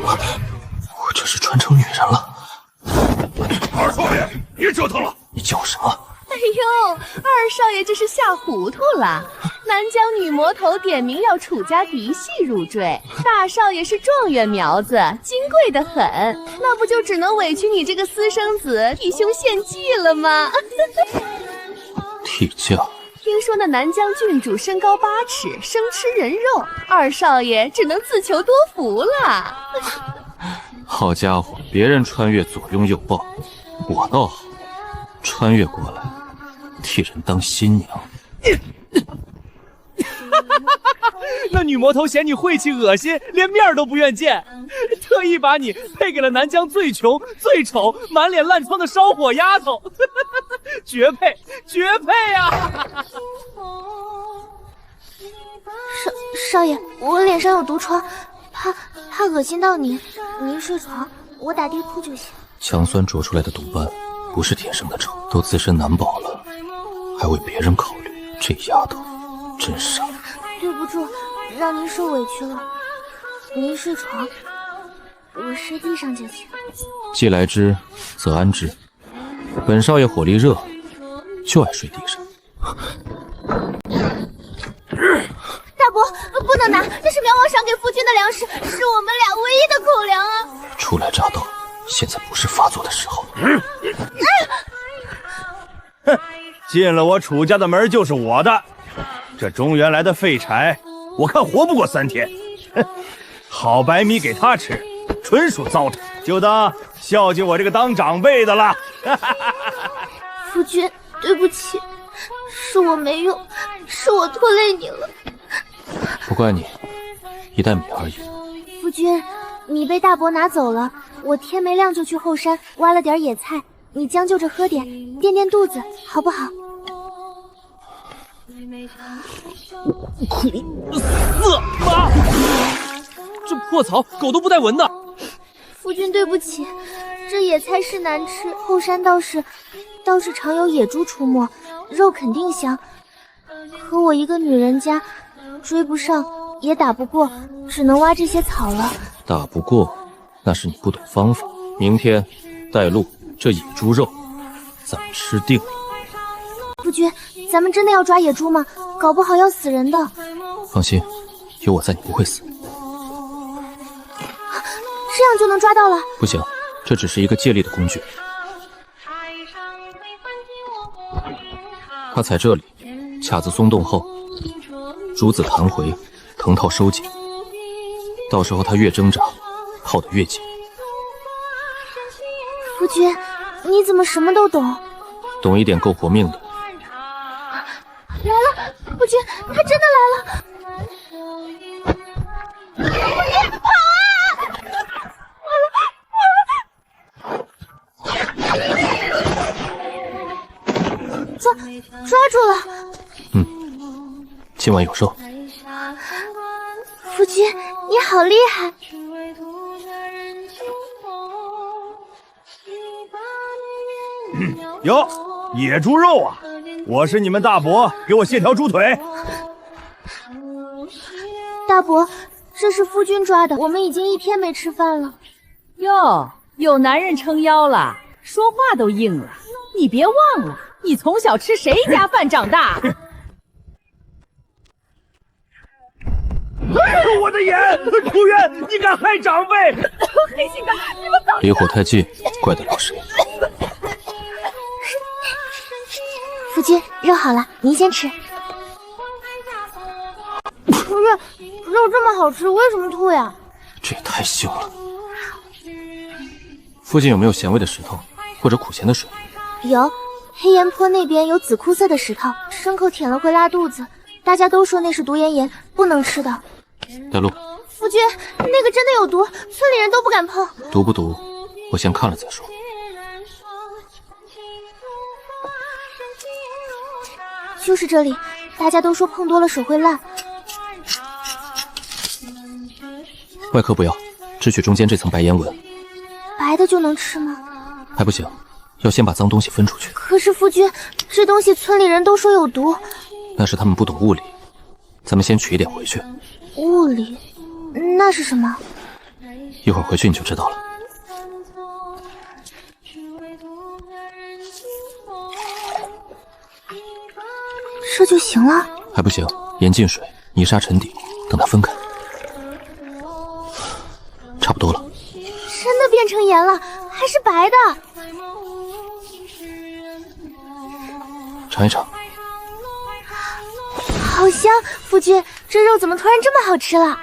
我这是穿成女人了。二少爷，别折腾了！你叫什么？哎呦，二少爷这是吓糊涂了。南疆女魔头点名要楚家嫡系入赘，大少爷是状元苗子，金贵得很，那不就只能委屈你这个私生子替兄献计了吗？替嫁？听说那南疆郡主身高8尺，生吃人肉，二少爷只能自求多福了。好家伙，别人穿越左拥右抱，我倒好，穿越过来替人当新娘。那女魔头嫌你晦气恶心，连面都不愿见，特意把你配给了南疆最穷、最丑、满脸烂疮的烧火丫头，绝配，绝配啊！少爷，我脸上有毒疮，怕恶心到您，您睡床，我打地铺就行。强酸灼出来的毒斑，不是天生的丑，都自身难保了，还为别人考虑，这丫头真傻。对不住，让您受委屈了。您睡床，我睡地上就行。既来之，则安之。本少爷火力热，就爱睡地上。大伯，不能拿，这是苗王赏给夫君的粮食，是我们俩唯一的口粮啊！初来乍到，现在不是发作的时候。哼，进了我楚家的门就是我的。这中原来的废柴，我看活不过3天。哼，好白米给他吃，纯属糟蹋，就当孝敬我这个当长辈的了。夫君，对不起，是我没用，是我拖累你了。不怪你，一袋米而已。夫君，米被大伯拿走了，我天没亮就去后山挖了点野菜，你将就着喝点，垫垫肚子，好不好？苦涩妈，这破草狗都不带闻的。夫君对不起，这野菜是难吃，后山倒是常有野猪出没，肉肯定香。可我一个女人家，追不上也打不过，只能挖这些草了。打不过，那是你不懂方法。明天带路，这野猪肉咱们吃定了。夫君，咱们真的要抓野猪吗？搞不好要死人的。放心，有我在，你不会死。这样就能抓到了？不行，这只是一个借力的工具。它踩这里，卡子松动后，竹子弹回，藤套收紧。到时候它越挣扎，套得越紧。夫君，你怎么什么都懂？懂一点够活命的。来了，夫君，他真的来了！夫君，跑啊！抓住了！今晚有肉。夫君，你好厉害！哟，野猪肉啊！我是你们大伯，给我卸条猪腿。大伯，这是夫君抓的，我们已经1天没吃饭了。哟，有男人撑腰了，说话都硬了。你别忘了，你从小吃谁家饭长大？我的眼！楚渊，你敢害长辈！黑心的，你们早离火太近，怪得了谁？夫君，肉好了，您先吃。夫君，肉这么好吃，为什么吐呀？这也太秀了。附近有没有咸味的石头，或者苦咸的水？有，黑岩坡那边有紫枯色的石头，牲口舔了会拉肚子，大家都说那是毒岩盐，不能吃的。带路。夫君，那个真的有毒，村里人都不敢碰。毒不毒，我先看了再说。就是这里，大家都说碰多了手会烂。外壳不要，只取中间这层白岩纹。白的就能吃吗？还不行，要先把脏东西分出去。可是夫君，这东西村里人都说有毒。那是他们不懂物理，咱们先取一点回去。物理？那是什么？一会儿回去你就知道了。这就行了？还不行，盐进水，泥沙沉底，等它分开。差不多了。真的变成盐了，还是白的。尝一尝。好香，夫君，这肉怎么突然这么好吃了？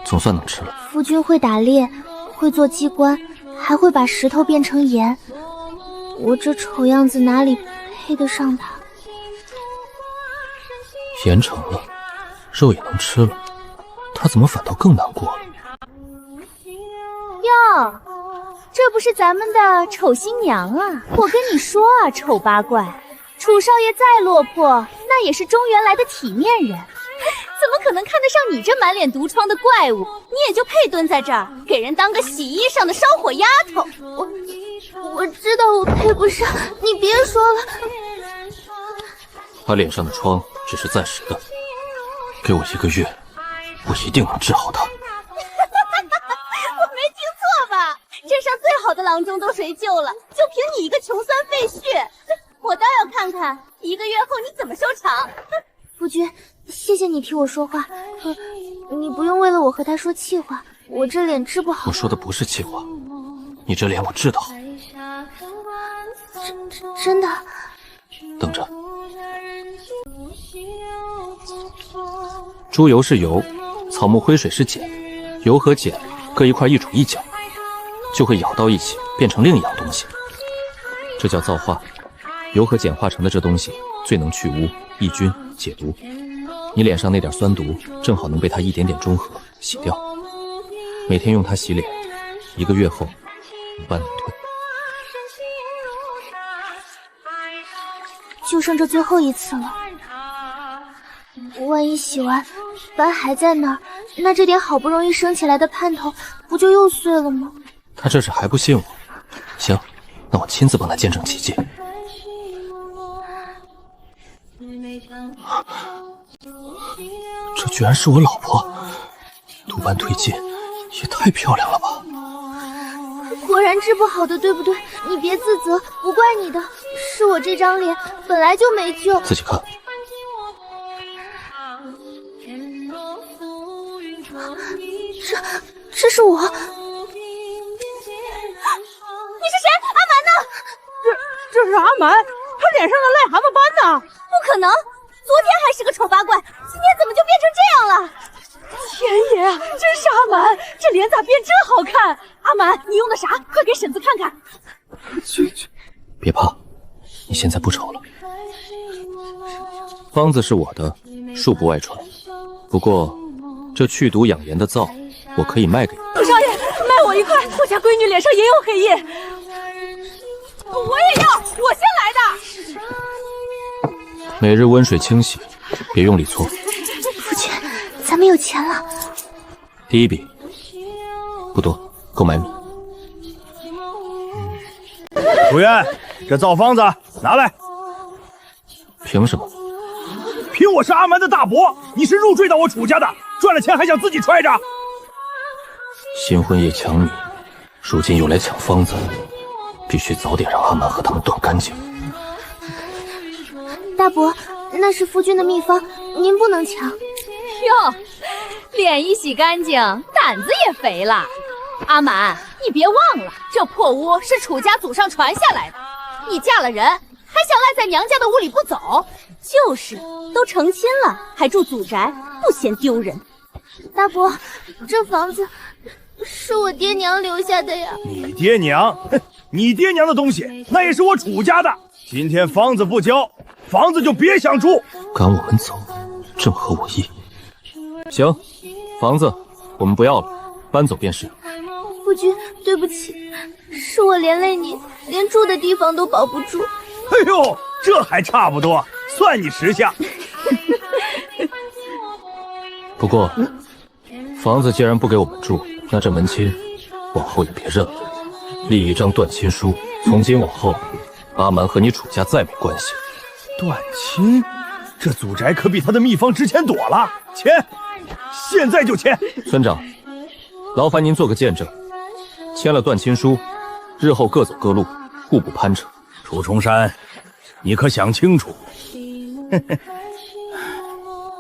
总算能吃了。夫君会打猎，会做机关，还会把石头变成盐，我这丑样子哪里配得上他？盐成了，肉也能吃了，他怎么反倒更难过了？哟，这不是咱们的丑新娘啊！我跟你说啊，丑八怪，楚少爷再落魄，那也是中原来的体面人，怎么可能看得上你这满脸毒疮的怪物？你也就配蹲在这儿，给人当个洗衣裳的烧火丫头。我知道我配不上，你别说了。他脸上的疮只是暂时的，给我1个月，我一定能治好他。我没听错吧？镇上最好的郎中都谁救了？就凭你一个穷酸废婿，我倒要看看1个月后你怎么收场。夫君，谢谢你替我说话，可你不用为了我和他说气话，我这脸治不好。我说的不是气话，你这脸我治得好。真的？等着。猪油是油，草木灰水是碱，油和碱各一块一煮一搅，就会咬到一起，变成另一样东西。这叫造化。油和碱化成的这东西最能去污、抑菌、解毒。你脸上那点酸毒，正好能被它一点点中和洗掉。每天用它洗脸，1个月后半年退。就剩这最后一次了，万一洗完斑还在那儿，那这点好不容易升起来的盼头不就又碎了吗？他这是还不信我？行，那我亲自帮他见证奇迹。这居然是我老婆，毒斑退尽，也太漂亮了吧！果然治不好的，对不对？你别自责，不怪你的，是我这张脸本来就没救。自己看。这是我。你是谁？阿蛮呢？这是阿蛮，他脸上的癞蛤蟆斑呢？不可能，昨天还是个丑八怪，今天怎么就变成这样了？天爷，真是阿蛮，这脸咋变真好看？阿蛮，你用的啥？快给婶子看看。去，别怕，你现在不丑了。方子是我的，恕不外传。不过，这去毒养颜的皂，我可以卖给你。杜少爷，卖我一块，我家闺女脸上也有黑印。我也要，我先来的。每日温水清洗，别用力搓。父亲，咱们有钱了。第一笔不多，够买米。主任，这皂方子拿来。凭什么？凭我是阿蛮的大伯，你是入赘到我楚家的，赚了钱还想自己揣着。新婚夜抢米，如今又来抢方子，必须早点让阿蛮和他们断干净。大伯，那是夫君的秘方，您不能抢。哟，脸一洗干净，胆子也肥了。阿蛮，你别忘了，这破屋是楚家祖上传下来的，你嫁了人，还想赖在娘家的屋里不走？就是，都成亲了，还住祖宅，不嫌丢人。大伯，这房子是我爹娘留下的呀。你爹娘？哼，你爹娘的东西，那也是我楚家的。今天房子不交，房子就别想住。赶我们走，正合我意。行，房子我们不要了，搬走便是。夫君，对不起，是我连累你，连住的地方都保不住。哎呦，这还差不多，算你识相。不过，房子既然不给我们住，那这门亲往后也别认了，立一张断亲书，从今往后，阿蛮和你楚家再没关系。断亲？这祖宅可比他的秘方值钱多了，签！现在就签！村长，劳烦您做个见证，签了断亲书，日后各走各路，互不攀扯。楚重山，你可想清楚？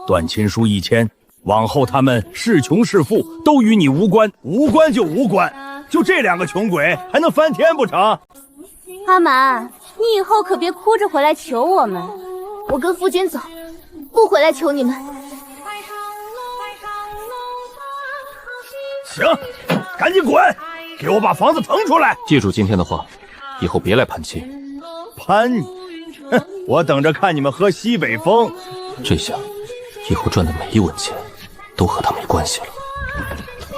断亲书一签，往后他们是穷是富都与你无关，无关就无关。就这两个穷鬼还能翻天不成？阿满，你以后可别哭着回来求我们。我跟夫君走，不回来求你们。行，赶紧滚，给我把房子腾出来！记住今天的话，以后别来攀亲。攀你？哼，我等着看你们喝西北风。这下，以后赚的每一文钱，都和他没关系了。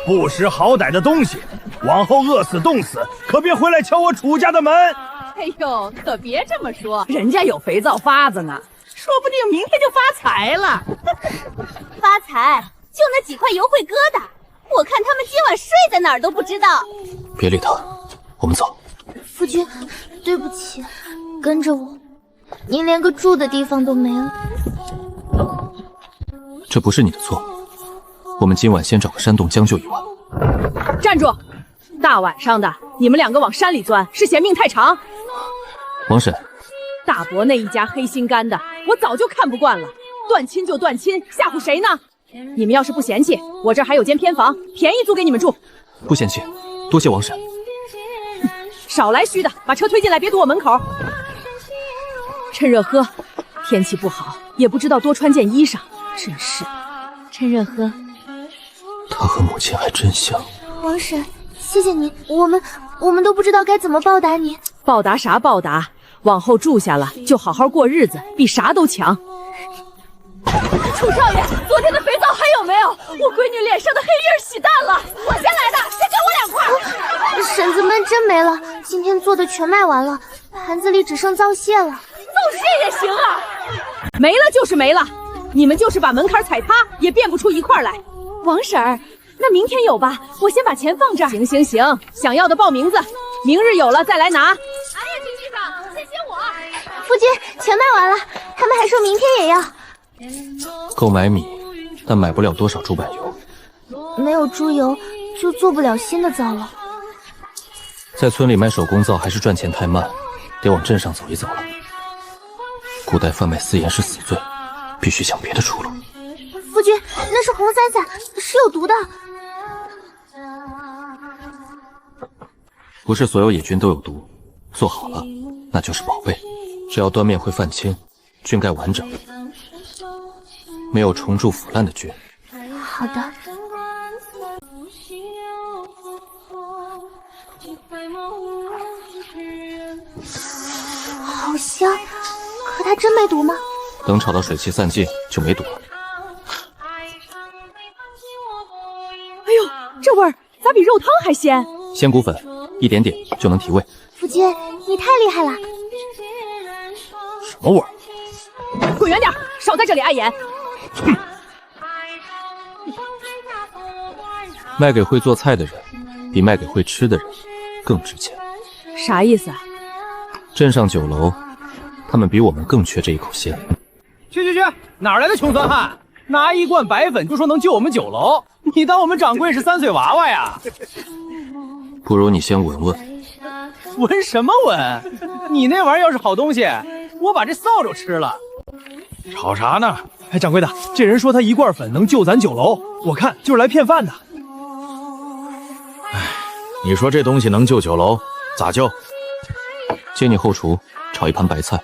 不识好歹的东西，往后饿死冻死，可别回来敲我楚家的门！哎呦，可别这么说，人家有肥皂发子呢，说不定明天就发财了。发财就那几块油烩疙瘩，我看他们今晚睡在哪儿都不知道。别理他，我们走。夫君，对不起，跟着我，您连个住的地方都没了。这不是你的错，我们今晚先找个山洞将就一晚。站住！大晚上的，你们两个往山里钻，是嫌命太长？王婶，大伯那一家黑心肝的，我早就看不惯了。断亲就断亲，吓唬谁呢？你们要是不嫌弃，我这儿还有间偏房，便宜租给你们住。不嫌弃，多谢王婶。少来虚的，把车推进来，别堵我门口。趁热喝，天气不好，也不知道多穿件衣裳，真是。趁热喝。他和母亲还真像。王婶，谢谢您，我们都不知道该怎么报答你。报答啥报答？往后住下了，就好好过日子，比啥都强。楚少爷，昨天的肥皂还有没有？我闺女脸上的黑印洗淡了。我先来的，再给我2块。婶子们真没了，今天做的全卖完了，盘子里只剩皂屑了。皂屑也行啊？没了就是没了，你们就是把门槛踩塌，也变不出一块来。王婶儿，那明天有吧？我先把钱放这儿。行行行，想要的报名字，明日有了再来拿。哎呀，金局长，先写我。夫君，全卖完了，他们还说明天也要。够买米，但买不了多少猪柏油。没有猪油，就做不了新的皂了。在村里卖手工皂还是赚钱太慢，得往镇上走一走了。古代贩卖私盐是死罪，必须想别的出路。夫君，那是红伞伞，是有毒的。不是所有野菌都有毒，做好了那就是宝贝。只要端面会泛青，菌盖完整，没有虫蛀腐烂的菌。好的。好香，可它真没毒吗？等炒到水汽散尽就没毒了。哎呦，这味儿咋比肉汤还鲜？鲜骨粉，一点点就能提味。夫君，你太厉害了。什么味儿？滚远点，少在这里碍眼。哼！卖给会做菜的人，比卖给会吃的人更值钱。啥意思啊？镇上酒楼，他们比我们更缺这一口鲜。去，哪来的穷酸汉？拿1罐白粉就说能救我们酒楼？你当我们掌柜是3岁娃娃呀？不如你先闻闻。闻什么闻？你那玩意儿要是好东西，我把这扫帚吃了。吵啥呢？哎，掌柜的，这人说他1罐粉能救咱酒楼，我看就是来骗饭的。哎，你说这东西能救酒楼，咋救？接你后厨，炒一盘白菜。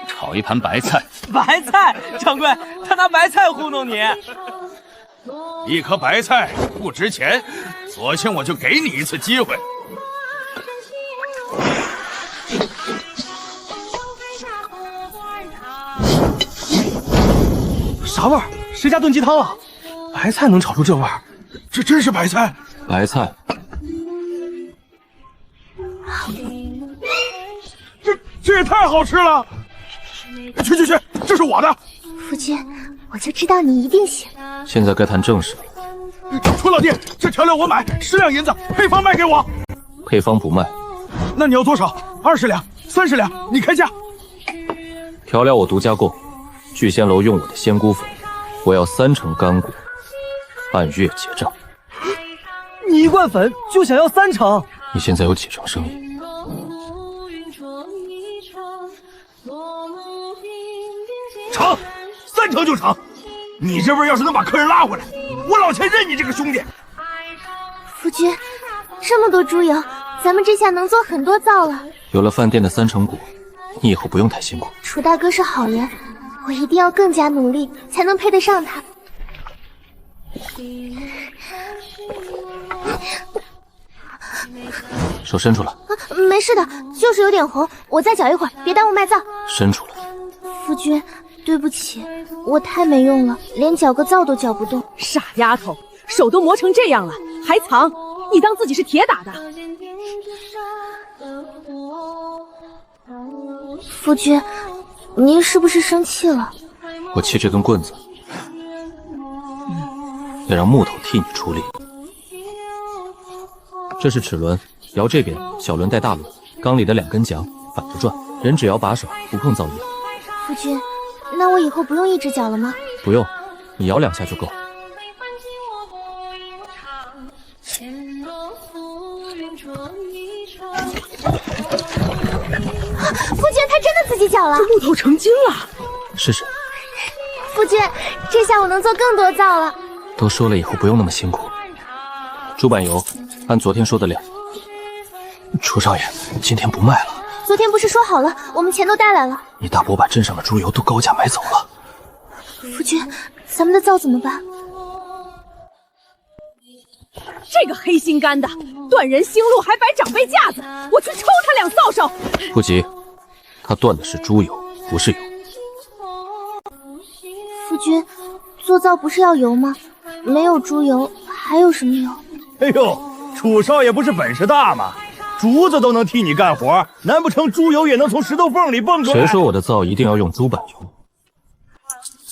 炒一盘白菜？白菜？掌柜，他拿白菜糊弄你？1颗白菜不值钱，索性我就给你一次机会。啥味儿？谁家炖鸡汤啊？白菜能炒出这味儿？这真是白菜？白菜。这也太好吃了！去，这是我的。夫君，我就知道你一定行。现在该谈正事了。楚老弟，这调料我买10两银子，配方卖给我。配方不卖。那你要多少？20两、30两，你开价。调料我独家供，聚仙楼用我的仙菇粉，我要3成干果，按月结账。你一罐粉就想要3成？你现在有几成生意？成，3成就成。你这边要是能把客人拉回来，我老钱认你这个兄弟。夫君，这么多猪油，咱们这下能做很多灶了。有了饭店的3成股，你以后不用太辛苦。楚大哥是好人，我一定要更加努力，才能配得上他。手伸出来。没事的，就是有点红，我再搅一会儿，别耽误卖灶。伸出来。夫君，对不起，我太没用了，连搅个灶都搅不动。傻丫头，手都磨成这样了，还藏？你当自己是铁打的？夫君，您是不是生气了？我气这根棍子，得让木头替你出力。这是齿轮，摇这边，小轮带大轮，缸里的2根桨反着转，人只摇把手，不碰灶叶。夫君，那我以后不用一直搅了吗？不用，你摇2下就够。夫君，他真的自己搅了，这木头成精了。试试。夫君，这下我能做更多灶了。都说了以后不用那么辛苦。猪板油按昨天说的量。楚少爷，今天不卖了。昨天不是说好了，我们钱都带来了。你大伯把镇上的猪油都高价买走了。夫君，咱们的灶怎么办？这个黑心肝的，断人心路还摆长辈架子，我去抽他2扫帚。不急，他断的是猪油，不是油。夫君，做灶不是要油吗？没有猪油，还有什么油？哎呦，楚少爷不是本事大吗？竹子都能替你干活，难不成猪油也能从石头缝里蹦出来？谁说我的灶一定要用猪板油？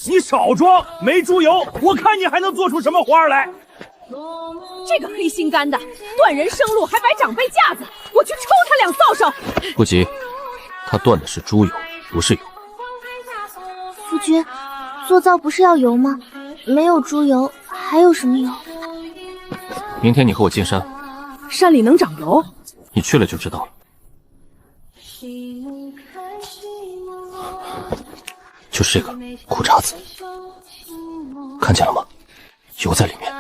你少装，没猪油，我看你还能做出什么花来？这个黑心肝的，断人生路还摆长辈架子，我去抽他2扫帚。不急，他断的是猪油，不是油。夫君，做灶不是要油吗？没有猪油，还有什么油？明天你和我进山，山里能长油？你去了就知道了。就是这个苦茶籽，看见了吗？油在里面。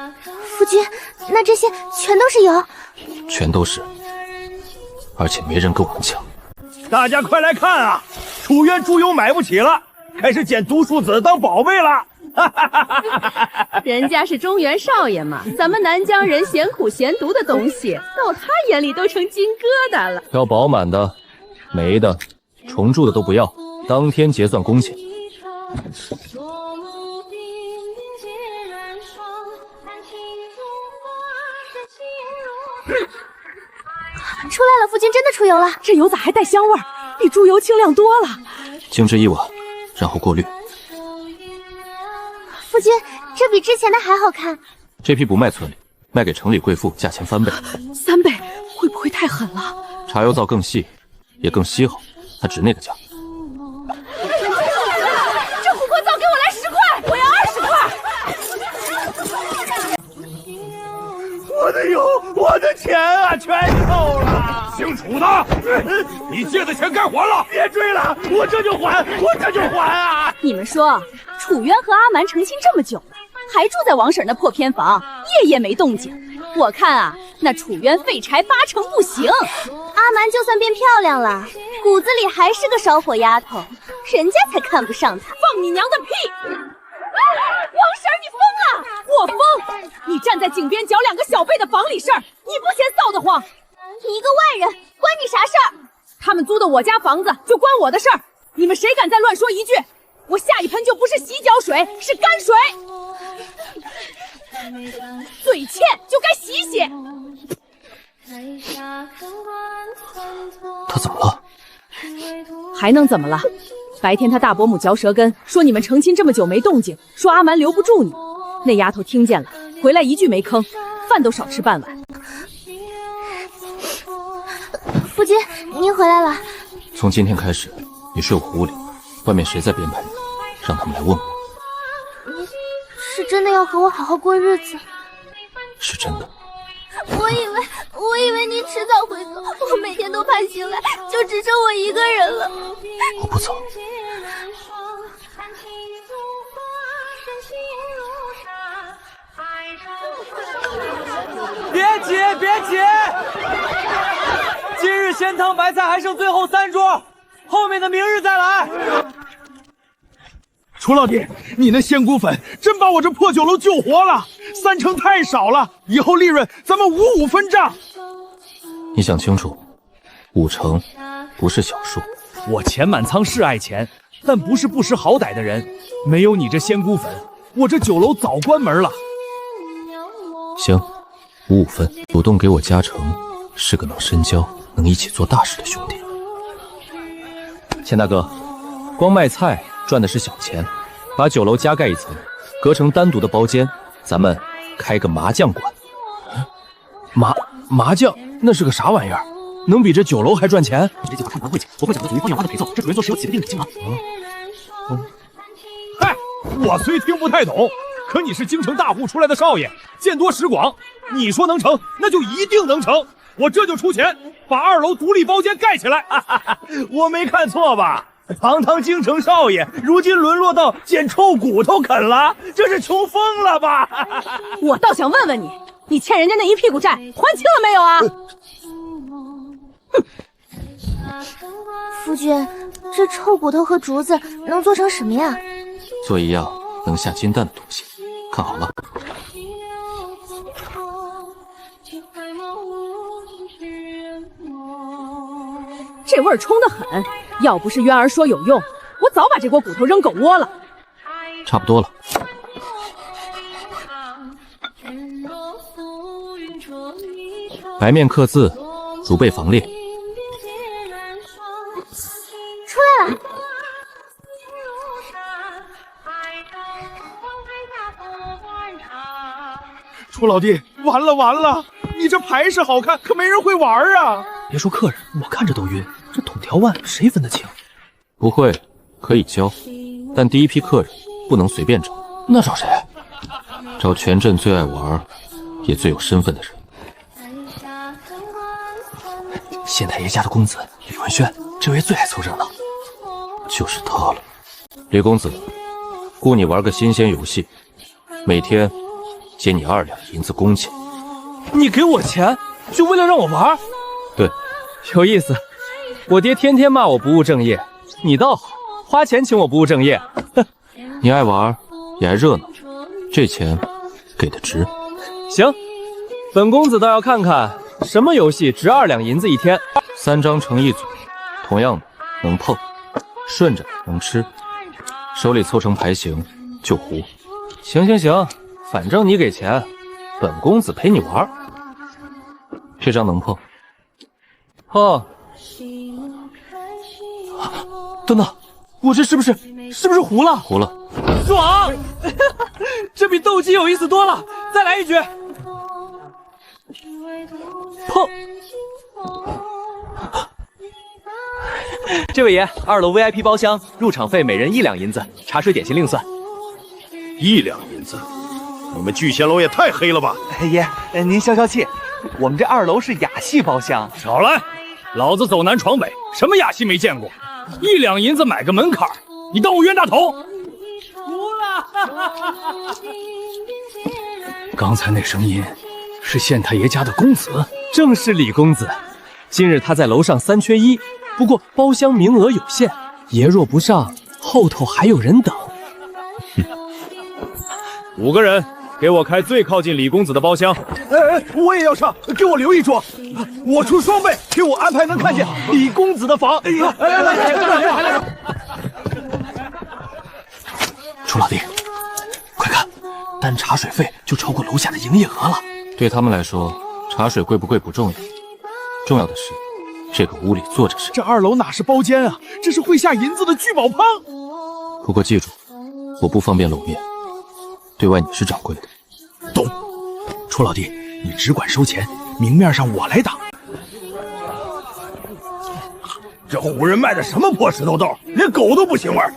夫君，那这些全都是油？全都是，而且没人跟我们抢。大家快来看啊！楚渊猪油买不起了，开始捡毒树籽当宝贝了。人家是中原少爷嘛，咱们南疆人嫌苦嫌毒的东西，到他眼里都成金疙瘩了。要饱满的、没的、重铸的都不要，当天结算工钱。出来了，夫君真的出油了。这油咋还带香味儿？比猪油清亮多了。静置1晚，然后过滤。夫君，这比之前的还好看。这批不卖村里，卖给城里贵妇，价钱翻倍。3倍会不会太狠了？茶油皂更细，也更稀好，它值那个价。这琥珀皂给我来10块，我要20块。我的油，我的钱啊，全透了！姓楚的，你借的钱该还了！别追了，我这就还，我这就还啊！你们说，楚渊和阿蛮成亲这么久了，还住在王婶那破偏房，夜夜没动静。我看啊，那楚渊废柴8成不行。阿蛮就算变漂亮了，骨子里还是个烧火丫头，人家才看不上她。放你娘的屁！王婶，你疯了！我疯！你站在井边搅2个小辈的房里事儿，你不嫌臊得慌？你一个外人，关你啥事儿？他们租的我家房子，就关我的事儿。你们谁敢再乱说一句，我下一盆就不是洗脚水，是泔水。嘴欠就该洗洗。他怎么了？还能怎么了？白天他大伯母嚼舌根，说你们成亲这么久没动静，说阿蛮留不住你。那丫头听见了，回来一句没吭，饭都少吃半碗。夫君，您回来了。从今天开始，你睡我屋里，外面谁在编排你，让他们来问我。你是真的要和我好好过日子？是真的。我以为你迟早会走，我每天都怕醒来就只剩我一个人了。我不走。别急，别急！今日鲜汤白菜还剩最后3桌，后面的明日再来。楚老弟，你那仙骨粉真把我这破酒楼救活了，3成太少了，以后利润咱们5-5分账。你想清楚，5成不是小数。我钱满仓是爱钱，但不是不识好歹的人。没有你这仙骨粉，我这酒楼早关门了。行，5-5分，主动给我加成，是个能深交、能一起做大事的兄弟。钱大哥，光卖菜赚的是小钱，把酒楼加盖一层，隔成单独的包间，咱们开个麻将馆。麻将那是个啥玩意儿？能比这酒楼还赚钱？你这计划看不完会计，我会讲究祖云方养花的陪奏，这主人做事有起了定的金额。嗨，我虽听不太懂，可你是京城大户出来的少爷，见多识广，你说能成，那就一定能成。我这就出钱，把2楼独立包间盖起来。我没看错吧？堂堂京城少爷，如今沦落到捡臭骨头啃了，这是穷疯了吧？我倒想问问你，你欠人家那一屁股债还清了没有啊？夫君，这臭骨头和竹子能做成什么呀？做一样能下金蛋的东西，看好了。这味儿冲得很，要不是渊儿说有用，我早把这锅骨头扔狗窝了。差不多了。白面刻字，如被防裂。出来了。楚老弟，完了！你这牌是好看，可没人会玩啊！别说客人，我看着都晕。这统条腕谁分得清？不会，可以教，但第一批客人不能随便找。那找谁？找全镇最爱玩，也最有身份的人。县太爷家的公子李文轩，这回最爱凑热闹。就是他了。李公子，雇你玩个新鲜游戏，每天接你2两银子工钱。你给我钱，就为了让我玩？对，有意思。我爹天天骂我不务正业，你倒好，花钱请我不务正业。你爱玩，也爱热闹，这钱给的值。行，本公子倒要看看什么游戏值2两银子一天。3张成一组，同样的能碰，顺着能吃，手里凑成牌型就胡。行，反正你给钱，本公子陪你玩。这张能碰。碰。等等，我这是不是胡了？胡了。爽！这比斗鸡有意思多了。再来一局。碰。这位爷，2楼 VIP 包厢入场费每人1两银子，茶水点心另算。1两银子？你们聚贤楼也太黑了吧！爷，您消气，我们这2楼是雅系包厢。少来，老子走南闯北，什么雅戏没见过？1两银子买个门槛，你当我冤大头？服了！刚才那声音是县太爷家的公子，正是李公子。今日他在楼上3缺1，不过包厢名额有限，爷若不上，后头还有人等。 5个人，给我开最靠近李公子的包厢。我也要上，给我留一桌。我出双倍，给我安排能看见李公子的房。楚老弟，快看，单茶水费就超过楼下的营业额了。对他们来说，茶水贵不贵不重要，重要的是这个屋里坐着谁。这2楼哪是包间啊，这是会下银子的聚宝盆。不过记住，我不方便露面。 对外你是掌柜的，懂。楚老弟，你只管收钱，明面上我来挡。这胡人卖的什么破石头豆，连狗都不行味儿。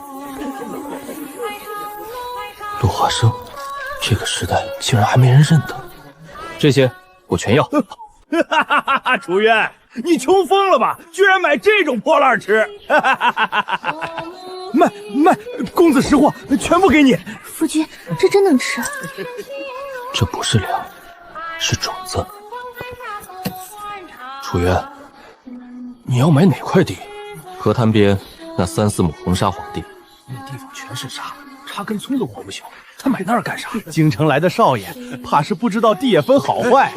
陆华生，这个时代竟然还没人认得。这些我全要。楚渊，你穷疯了吧？居然买这种破烂吃！卖，公子识货，全部给你。夫君，这真能吃？这不是粮，是种子。楚渊，你要买哪块地？河滩边那3、4亩红沙荒地，那地方全是沙，插根村都活不小。他买那儿干啥？京城来的少爷，怕是不知道地也分好坏。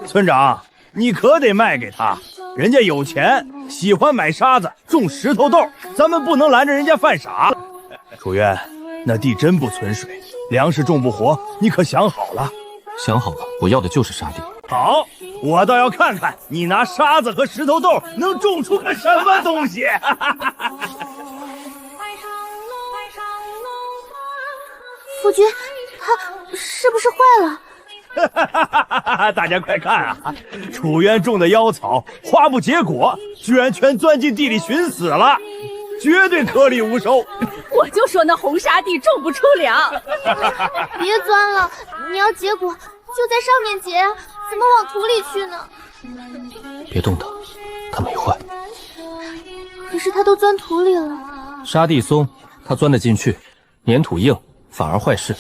村长，你可得卖给他，人家有钱，喜欢买沙子、种石头豆，咱们不能拦着人家犯傻。楚渊，那地真不存水，粮食种不活，你可想好了？想好了，我要的就是沙地。好，我倒要看看你拿沙子和石头豆能种出个什么东西。夫君，他是不是坏了？大家快看啊！楚渊种的妖草花不结果，居然全钻进地里寻死了，绝对颗粒无收。我就说那红沙地种不出粮。别钻了，你要结果就在上面结，怎么往土里去呢？别动它，它没坏。可是它都钻土里了。沙地松，它钻得进去；粘土硬，反而坏事。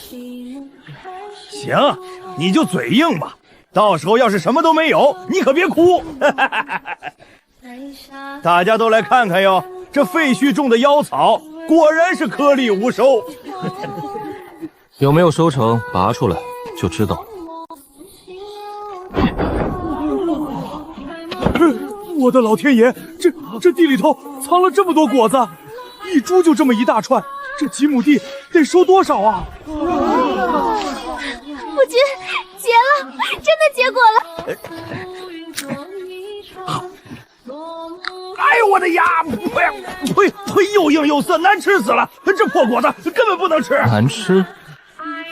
行，你就嘴硬吧，到时候要是什么都没有，你可别哭。大家都来看看哟，这废墟种的妖草果然是颗粒无收。有没有收成，拔出来就知道了。我的老天爷，这地里头藏了这么多果子，一株就这么一大串，这几亩地得收多少啊？夫君，结了，真的结果了。哎呦我的牙！呸！又硬又涩，难吃死了！这破果子根本不能吃。难吃？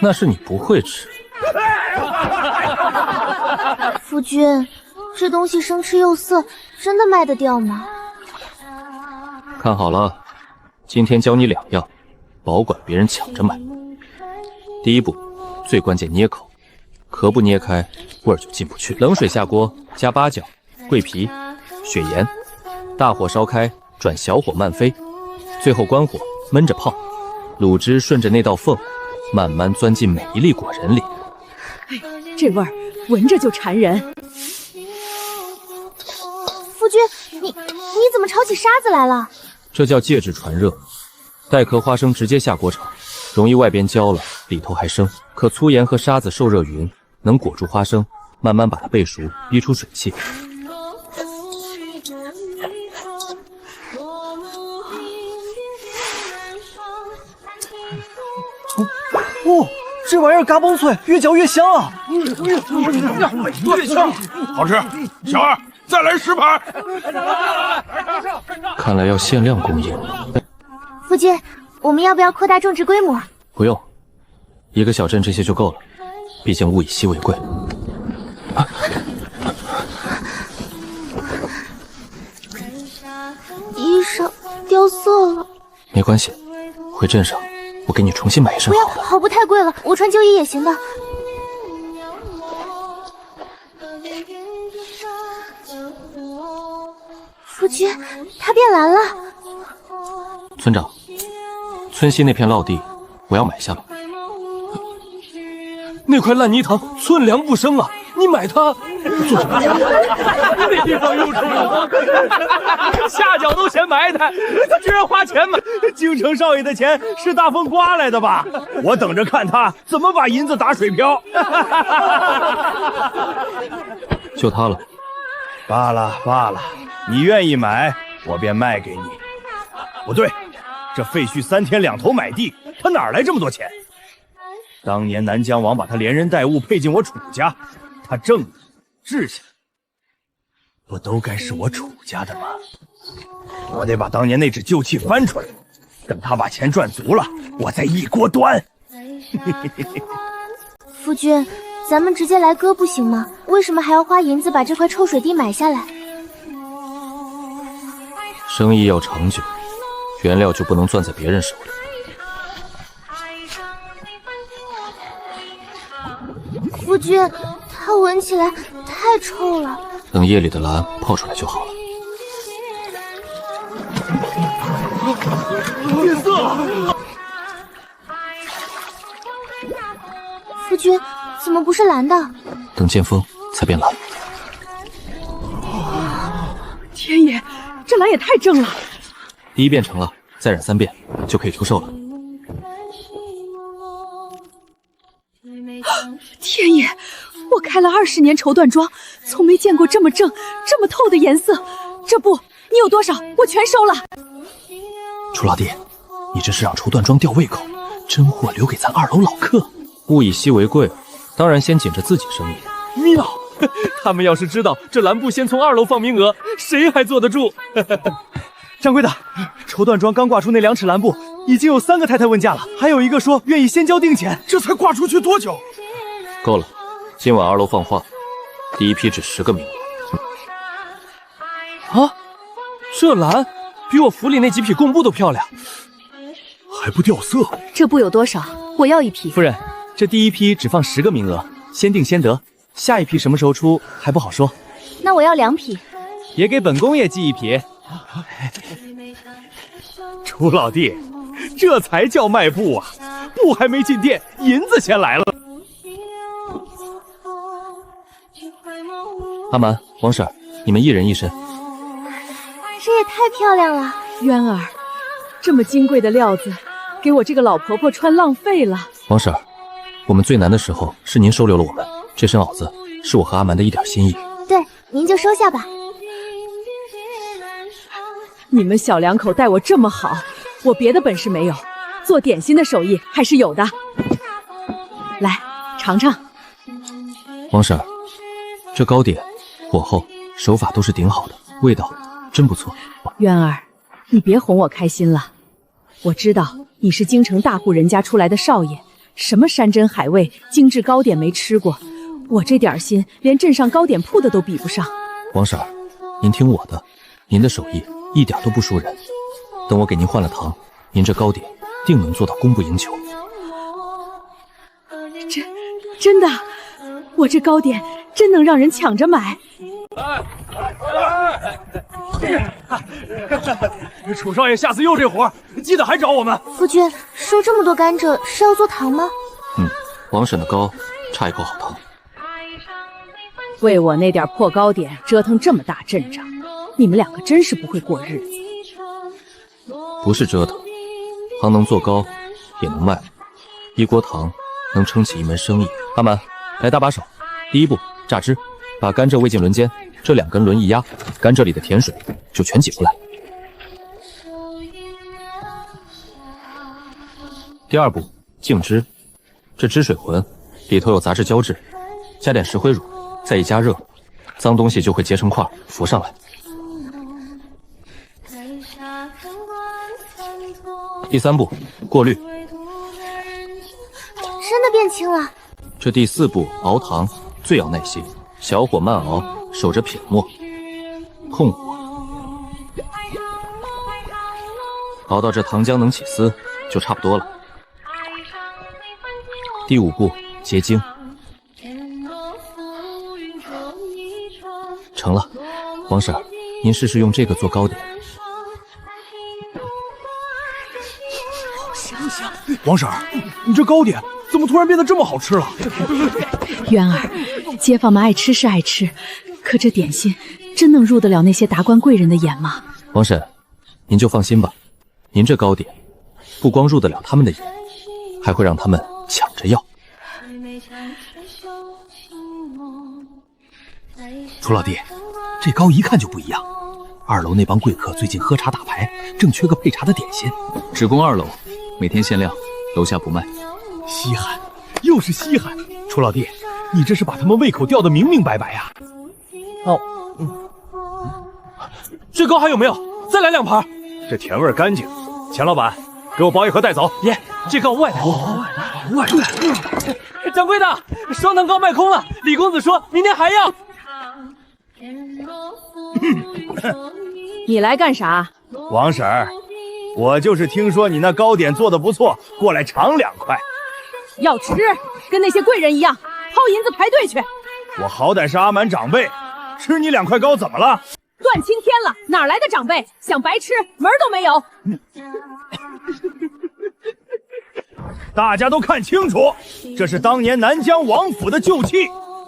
那是你不会吃。夫君，这东西生吃又涩，真的卖得掉吗？看好了，今天教你2样，保管别人抢着买。第一步，最关键捏口，壳不捏开，味儿就进不去。冷水下锅，加八角、桂皮、雪盐，大火烧开，转小火慢飞，最后关火焖着泡，卤汁顺着那道缝，慢慢钻进每一粒果仁里。哎，这味儿闻着就馋人。夫君，你怎么炒起沙子来了？这叫介质传热，带壳花生直接下锅炒，容易外边焦了，里头还生。可粗盐和沙子受热匀，能裹住花生，慢慢把它焙熟，逼出水汽。哦，这玩意儿嘎嘣脆，越嚼越香啊！越香，好吃。小二，再来10盘。看来要限量供应。夫君，我们要不要扩大种植规模？不用，一个小镇这些就够了，毕竟物以稀为贵。衣裳掉色了。没关系，回镇上我给你重新买一身不要，好的。好布太贵了，我穿旧衣也行的。夫君，它变蓝了。村长，村西那片涝地，我要买下了。那块烂泥塘寸粮不生啊！你买它做什么？那地方又臭又脏，下脚都嫌埋汰，他居然花钱买。京城少爷的钱是大风刮来的吧？我等着看他怎么把银子打水漂。就它了。罢了，你愿意买，我便卖给你。不对，这废墟3天2头买地，他哪来这么多钱？当年南疆王把他连人带物配进我楚家，他正义志向，不都该是我楚家的吗？我得把当年那纸旧契翻出来，等他把钱赚足了，我再一锅端。夫君，咱们直接来割不行吗？为什么还要花银子把这块臭水地买下来？生意要长久，原料就不能攥在别人手里。夫君，它闻起来太臭了。等夜里的蓝泡出来就好了。变色了！夫君，怎么不是蓝的？等见风才变蓝。天爷，这蓝也太正了！第一遍成了，再染3遍就可以出售了。天爷，我开了20年绸缎庄，从没见过这么正、这么透的颜色。这布你有多少？我全收了。楚老弟，你这是让绸缎庄吊胃口，真货留给咱2楼老客。物以稀为贵，当然先紧着自己生意。妙！他们要是知道这蓝布先从2楼放名额，谁还坐得住？掌柜的，绸缎庄刚挂出那2尺蓝布，已经有3个太太问价了，还有一个说愿意先交定钱。这才挂出去多久？够了，今晚2楼放话，第一批只10个名额。啊，这蓝比我府里那几匹贡布都漂亮，还不掉色。这布有多少？我要1匹。夫人，这第一批只放10个名额，先定先得，下一批什么时候出还不好说。那我要2匹。也给本宫爷寄1匹。楚老弟，这才叫卖布啊！布还没进店，银子先来了。阿蛮、王婶，你们1人1身。这也太漂亮了。渊儿，这么金贵的料子，给我这个老婆婆穿浪费了。王婶，我们最难的时候是您收留了我们，这身袄子是我和阿蛮的一点心意。对，您就收下吧。你们小两口待我这么好，我别的本事没有，做点心的手艺还是有的。来，尝尝。王婶，这糕点火候手法都是顶好的，味道真不错。渊儿，你别哄我开心了。我知道你是京城大户人家出来的少爷，什么山珍海味、精致糕点没吃过，我这点心连镇上糕点铺的都比不上。王婶，您听我的，您的手艺一点都不输人。等我给您换了糖，您这糕点定能做到供不应求。真的，我这糕点真能让人抢着买。楚少爷下次又这活，记得还找我们。夫君，收这么多甘蔗是要做糖吗？王婶的糕差一口好糖。为我那点破糕点折腾这么大阵仗，你们2个真是不会过日子。不是折腾，糖能做糕，也能卖，一锅糖能撑起一门生意。阿蛮，来搭把手。第一步，榨汁，把甘蔗喂进轮间，这2根轮一压，甘蔗里的甜水就全挤出来。第二步，静汁，这汁水浑，里头有杂质胶质，加点石灰乳，再一加热，脏东西就会结成块浮上来。第3步，过滤，真的变轻了。这第4步，熬糖，最要耐心，小火慢熬，守着撇沫，控火，熬到这糖浆能起丝，就差不多了。第5步，结晶，成了。王婶，您试试用这个做糕点。王婶，你这糕点怎么突然变得这么好吃了？渊儿，街坊们爱吃是爱吃，可这点心真能入得了那些达官贵人的眼吗？王婶，您就放心吧，您这糕点不光入得了他们的眼，还会让他们抢着要。楚老弟，这糕一看就不一样。2楼那帮贵客最近喝茶打牌，正缺个配茶的点心，只供2楼，每天限量，楼下不卖。稀罕，又是稀罕。楚老弟，你这是把他们胃口吊得明明白白呀！这糕还有没有？再来2盘。这甜味干净。钱老板，给我包1盒带走。爷，这糕外带。掌柜的，双糖糕卖空了。李公子说明天还要。你来干啥？王婶儿，我就是听说你那糕点做的不错，过来尝2块。要吃，跟那些贵人一样，掏银子排队去。我好歹是阿满长辈，吃你2块糕怎么了？乱青天了，哪来的长辈？想白吃，门都没有！大家都看清楚，这是当年南疆王府的旧器，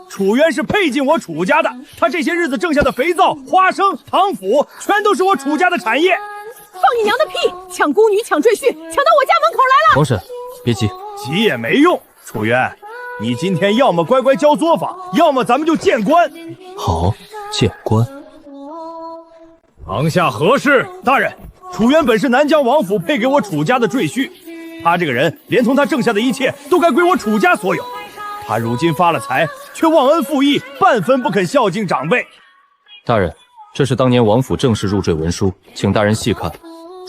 楚渊是配进我楚家的，他这些日子挣下的肥皂、花生、糖腐，全都是我楚家的产业。放你娘的屁！抢孤女，抢赘婿，抢到我家门口来了！王婶，别急，急也没用。楚渊，你今天要么乖乖交作坊，要么咱们就见官。好，见官。堂下何事？大人，楚渊本是南疆王府配给我楚家的赘婿，他这个人连同他挣下的一切都该归我楚家所有。他如今发了财，却忘恩负义，半分不肯孝敬长辈。大人，这是当年王府正式入赘文书，请大人细看。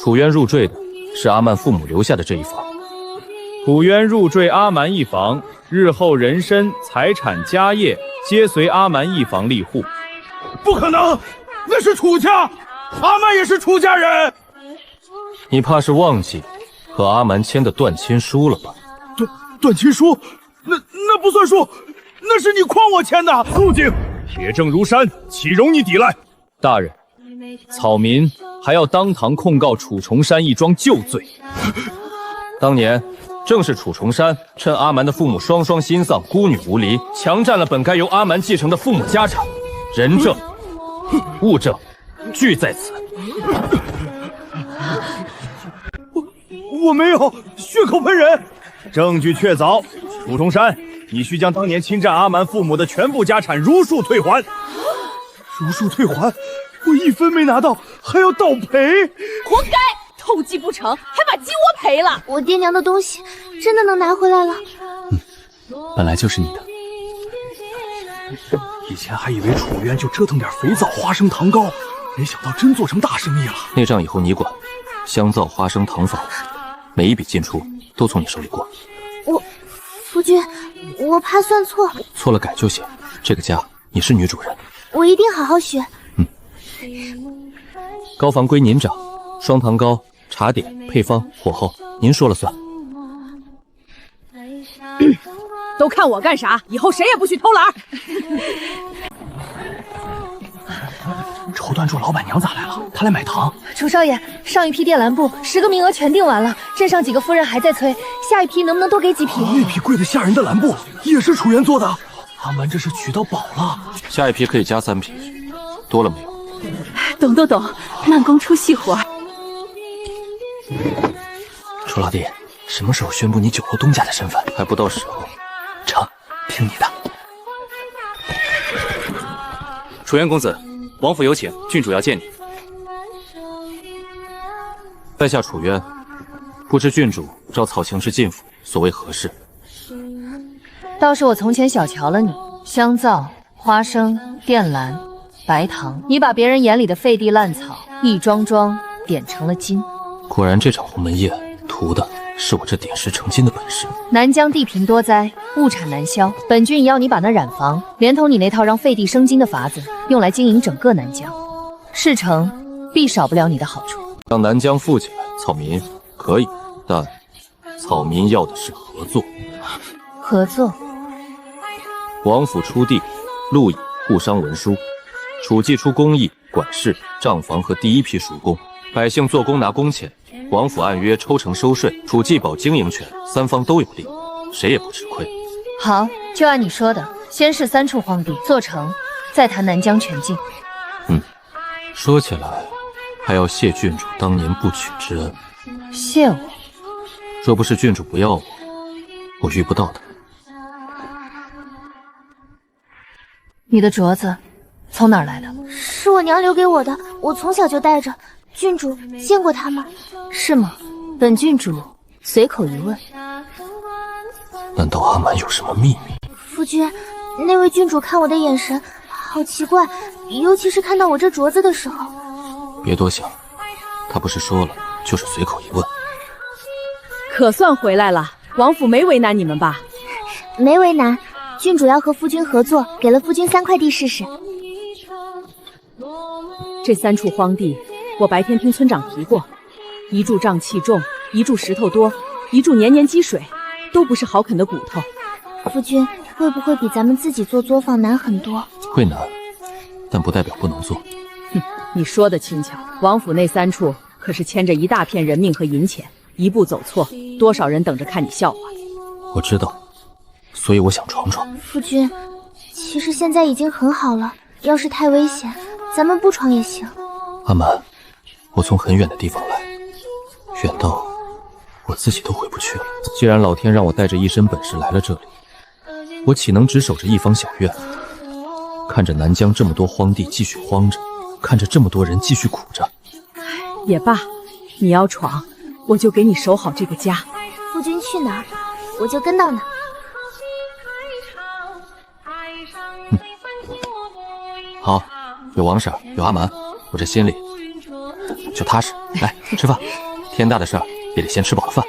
楚渊入赘的是阿曼父母留下的这一房。楚渊入赘阿蛮一房，日后人身、财产、家业皆随阿蛮一房立户。不可能，那是楚家，阿曼也是楚家人。你怕是忘记和阿蛮签的断亲书了吧？断亲书，那不算数，那是你诓我签的。肃静，铁证如山，岂容你抵赖？大人，草民还要当堂控告楚重山一桩旧罪。当年正是楚重山趁阿蛮的父母双双心丧，孤女无离，强占了本该由阿蛮继承的父母家产，人证、物证俱在此。我没有，血口喷人。证据确凿，楚重山，你需将当年侵占阿蛮父母的全部家产如数退还。如数退还？我一分没拿到，还要倒赔？活该！偷鸡不成，还把鸡窝赔了。我爹娘的东西真的能拿回来了？本来就是你的。以前还以为楚渊就折腾点肥皂、花生、糖糕，没想到真做成大生意了。那账以后你管，香皂、花生、糖粉，每一笔进出都从你手里过。夫君，我怕算错。错了改就行。这个家你是女主人，我一定好好学。糕房归您掌，双糖糕、茶点、配方、火候，您说了算。都看我干啥？以后谁也不许偷懒。绸缎柱老板娘咋来了？她来买糖。楚少爷，上一批靛蓝布10个名额全订完了，镇上几个夫人还在催，下一批能不能多给几匹？那匹贵得吓人的蓝布也是楚渊做的，阿蛮这是娶到宝了。下一批可以加3匹，多了没有？懂，慢工出细活。楚老弟，什么时候宣布你九楼东家的身份？还不到时候。成，听你的。楚渊公子，王府有请，郡主要见你。在下楚渊，不知郡主召草行氏进府，所谓何事？倒是我从前小瞧了你，香皂、花生、靛蓝、白糖，你把别人眼里的废地烂草一桩桩点成了金。果然这场鸿门宴图的是我这点石成金的本事。南疆地贫多灾，物产难销，本郡要你把那染房连同你那套让废地生金的法子用来经营整个南疆，事成必少不了你的好处。让南疆富起来，草民可以，但草民要的是合作。合作？王府出地，路以互商文书，楚季出工役、管事、账房和第一批属工，百姓做工拿工钱，王府按约抽成收税，楚季保经营权，3方都有利，谁也不吃亏。好，就按你说的，先是3处荒地做成，再谈南疆全境。说起来，还要谢郡主当年不娶之恩。谢我？若不是郡主不要我，我遇不到他。你的镯子从哪儿来的？是我娘留给我的，我从小就戴着。郡主见过它吗？是吗？本郡主随口一问。难道阿蛮有什么秘密？夫君，那位郡主看我的眼神好奇怪，尤其是看到我这镯子的时候。别多想，他不是说了，就是随口一问。可算回来了，王府没为难你们吧？没为难，郡主要和夫君合作，给了夫君3块地试试。这3处荒地，我白天听村长提过，一柱瘴气重，一柱石头多，一柱年年积水，都不是好啃的骨头。夫君，会不会比咱们自己做作坊难很多？会难，但不代表不能做。哼，你说的轻巧，王府那3处可是牵着一大片人命和银钱，一步走错，多少人等着看你笑话。我知道，所以我想闯闯。夫君，其实现在已经很好了，要是太危险，咱们不闯也行。阿满，我从很远的地方来，远到我自己都回不去了。既然老天让我带着一身本事来了这里，我岂能只守着一方小院，看着南疆这么多荒地继续荒着，看着这么多人继续苦着？也罢，你要闯，我就给你守好这个家。夫君去哪儿，我就跟到哪儿。好，有王婶，有阿蛮，我这心里就踏实。来吃饭，天大的事儿也得先吃饱了饭。